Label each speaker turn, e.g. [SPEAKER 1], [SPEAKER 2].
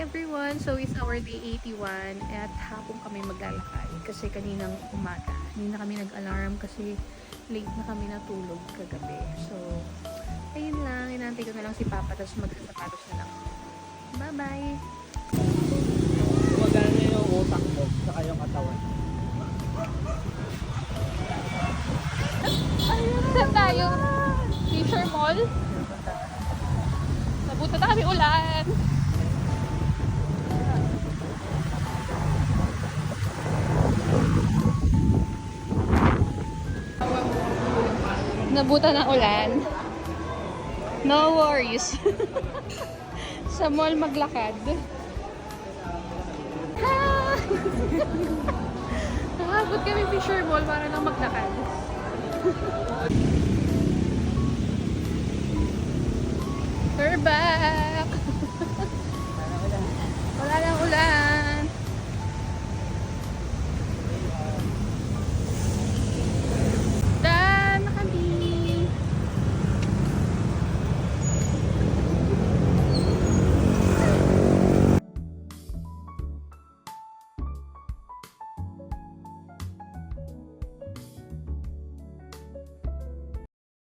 [SPEAKER 1] everyone! So it's our day 81 at hapon kami maglalakad kasi kaninang umaga. Hindi na kami nag-alarm kasi late na kami natulog kagabi. So, ayun lang. Inantay ko na lang si Papa tapos magsasapatos na lang. Bye-bye!
[SPEAKER 2] Gumagana na yung utak mo sa yung katawan.
[SPEAKER 1] Saan tayo? Fisher Mall? Nabuta na kami ulan! Nabuta ng ulan. No worries. Sa mall maglakad. Nakabot kami Fisher Mall para lang maglakad. We're back!